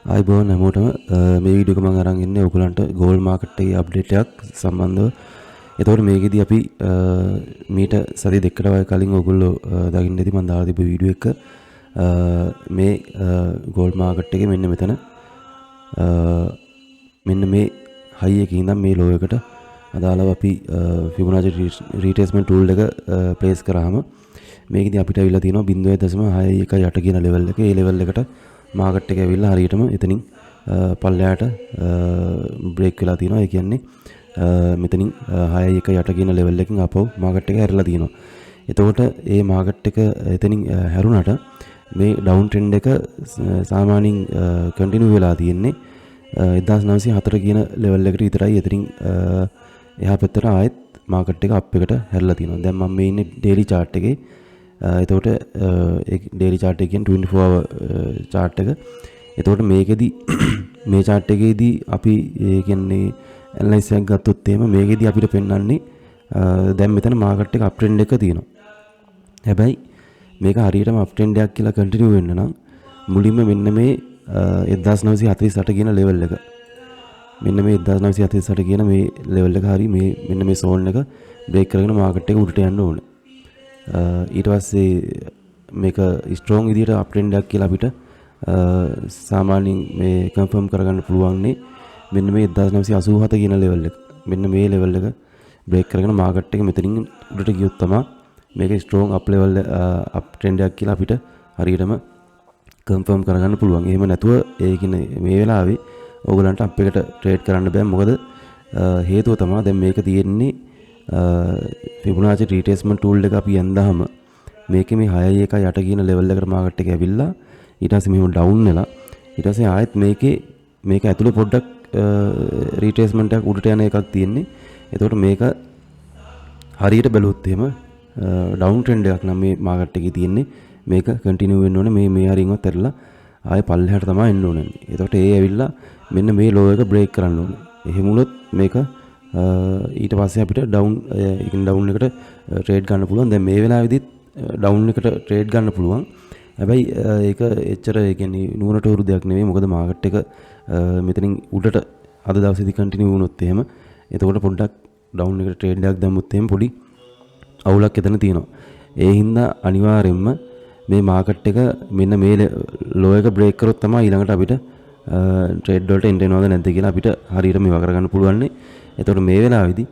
ආයිබෝන් හැමෝටම මේ වීඩියෝ එක මම අරන් ඉන්නේ ඔයගලන්ට ගෝල්ඩ් මාකට් එකේ අප්ඩේට් එකක් සම්බන්ධව. එතකොට මේකෙදි අපි මීට සති දෙකකට වගේ කලින් ඔයගොල්ලෝ දකින්න ඇති මම දාලා තිබ්බ වීඩියෝ එක මේ ගෝල්ඩ් මාකට් එකේ මෙන්න මෙතන මෙන්න මේ හයි එකේ ඉඳන් මේ ලෝ එකට අදාළව අපි ෆිබොනාචි රීට්‍රේස්මන්ට් ටූල් එක ප්ලේස් කරාම මේකෙදි අපිට අවිලා තියෙනවා 0.61 කියන ලෙවල් එක. ඒ ලෙවල් එකට මාකට් එක ඇවිල්ලා හරියටම එතනින් පල්ලෙහාට බ්‍රේක් වෙලා තියෙනවා. ඒ කියන්නේ මෙතනින් 6.1 කියන ලෙවල් එකකින් අපව මාකට් එක හැරිලා තියෙනවා. එතකොට මේ මාකට් එක එතනින් හැරුණාට මේ ඩවුන් ට්‍රෙන්ඩ් එක සාමාන්‍යයෙන් කන්ටිනියු වෙලා තියෙන්නේ 1904 කියන ලෙවල් එකට විතරයි. එතනින් එහා පැත්තට ආයෙත් මාකට් එක අප් එකට හැරිලා තියෙනවා. දැන් මම මේ ඉන්නේ ඩේලි chart එකේ. එතකොට ඒ ඩේලි chart එක කියන්නේ 24 hour chart එක. එතකොට මේකෙදි මේ chart එකේදී අපි ඒ කියන්නේ ඇනලයිස් එකක් ගත්තොත් එහෙම මේකෙදි අපිට පෙන්වන්නේ දැන් මෙතන මාකට් එක අප් ට්‍රෙන්ඩ් එක තියෙනවා. හැබැයි මේක හරියටම අප් ට්‍රෙන්ඩ් එකක් කියලා කන්ටිනියු වෙන්න නම් මුලින්ම මෙන්න මේ 1948 කියන ලෙවල් එක මෙන්න මේ 1948 කියන මේ ලෙවල් එක හරි මේ මෙන්න මේ සෝන් එක බ්‍රේක් කරගෙන මාකට් එක උඩට යන්න ඕනේ. ඊට පස්සේ මේක ස්ට්‍රෝං විදියට අප් ට්‍රෙන්ඩ් එකක් කියලා අපිට සාමාන්‍යයෙන් මේ කන්ෆර්ම් කරගන්න පුළුවන්නේ මෙන්න මේ 1987 කියන ලෙවල් එක. මෙන්න මේ ලෙවල් එක බ්‍රේක් කරගෙන මාකට් එක මෙතනින් උඩට ගියොත් තමයි මේක strong up level up trend එකක් කියලා අපිට හරියටම කන්ෆර්ම් කරගන්න පුළුවන්. එහෙම නැතුව ඒ කියන්නේ මේ වෙලාවේ ඕගලන්ට අප් එකට ට්‍රේඩ් කරන්න බෑ. මොකද හේතුව තමයි දැන් මේක තියෙන්නේ ෆිබොනාචි රීට්‍රේස්මන්ට් ටූල් එක අපි යන්දාම මේකේ මේ 6.1 කියන ලෙවල් එකට මාකට් එක ඇවිල්ලා ඊට පස්සේ මෙහෙම ඩවුන් වෙලා ඊට පස්සේ ආයෙත් මේක ඇතුලේ පොඩ්ඩක් රීට්‍රේස්මන්ට් එකක් උඩට යන එකක් තියෙන්නේ. එතකොට මේක හරියට බැලුවොත් එහෙම ඩවුන් ට්‍රෙන්ඩ් එකක් නම් මේ මාකට් එකේ තියෙන්නේ. මේක කන්ටිනියු වෙන්න ඕනේ. මේ හරියන්වත් ඇරලා ආයෙ පල්ලෙහාට තමයි එන්න ඕනේ. එතකොට ඒ ඇවිල්ලා මෙන්න මේ ලෝ එක බ්‍රේක් කරන්න ඕනේ. එහෙම වුණොත් මේක ඊට පස්සේ අපිට ඩවුන් එකට ට්‍රේඩ් ගන්න පුළුවන්. දැන් මේ වෙලාවේදීත් ඩවුන් එකට ට්‍රේඩ් ගන්න පුළුවන්. හැබැයි ඒක එච්චර ඒ කියන්නේ නුවණට උරු දෙයක් නෙවෙයි. මොකද මාකට් එක මෙතනින් උඩට අද දවසේදී කන්ටිනියු වුණොත් එහෙම එතකොට පොඩ්ඩක් ඩවුන් එකට ට්‍රේඩ් එකක් දැම්මොත් එහෙම පොඩි අවුලක් එතන තියෙනවා. ඒ හින්දා අනිවාර්යයෙන්ම මේ මාකට් එක මෙන්න මේ ලෝ එක බ්‍රේක් කරොත් තමයි ඊළඟට අපිට ට්‍රේඩ් වලට එන්ටර් වෙනවද නැද්ද කියලා අපිට හරියට මේවා කරගන්න පුළුවන්. එතකොට මේ වෙලාවේදී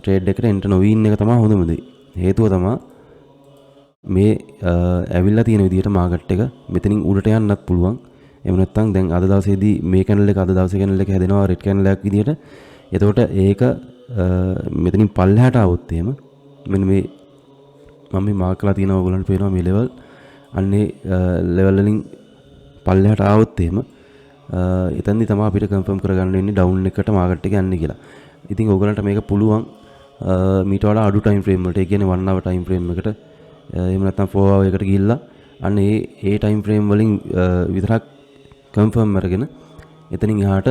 ට්‍රේඩ් එකට එන්ටර් නොවී ඉන්න එක තමයි හොඳම දේ. හේතුව තමයි මේ ඇවිල්ලා තියෙන විදිහට මාකට් එක මෙතනින් උඩට යන්නත් පුළුවන්. එහෙම නැත්නම් දැන් අද දවසේදී මේ කැනල් එක අද දවසේ කැනල් එක හැදෙනවා රෙඩ් කැනල් එකක් විදිහට. එතකොට ඒක මෙතනින් පල්ලෙහාට ආවොත් එහෙම මෙන්න මේ මම මේ මාක් කරලා තියෙනවා ඔයගලන්ට පේනවා මේ ලෙවල්. අන්නේ ලෙවල් වලින් පල්ලෙහාට ආවොත් එහෙම එතනදි තමයි අපිට කන්ෆර්ම් කරගන්න වෙන්නේ ඩවුන් එකට මාකට් එක යන්නේ කියලා. ඉතින් ඔයගලන්ට මේක පුළුවන් මීට වඩා අඩු ටයිම් ෆ්‍රේම් වලට. ඒ කියන්නේ 1 hour ටයිම් ෆ්‍රේම් එකට එහෙම නැත්නම් 4 hour එකට ගිහිල්ලා අන්න ඒ ටයිම් ෆ්‍රේම් වලින් විතරක් කන්ෆර්ම් කරගෙන එතනින් එහාට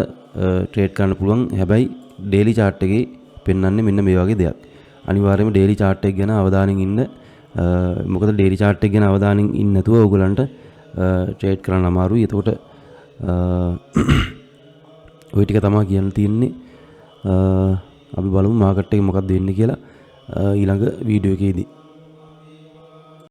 ට්‍රේඩ් කරන්න පුළුවන්. හැබැයි ඩේලි chart එකේ පෙන්වන්නේ මෙන්න මේ වගේ දෙයක්. අනිවාර්යයෙන්ම ඩේලි chart එක ගැන අවධානයෙන් ඉන්න. මොකද ඩේලි chart එක ගැන අවධානයෙන් ඉන්නේ නැතුව ඔයගලන්ට ට්‍රේඩ් කරන්න අමාරුයි. එතකොට ওই ටික තමයි කියන්න තියෙන්නේ. අපි බලමු මාකට් එකේ මොකක්ද වෙන්නේ කියලා ඊළඟ වීඩියෝ එකේදී.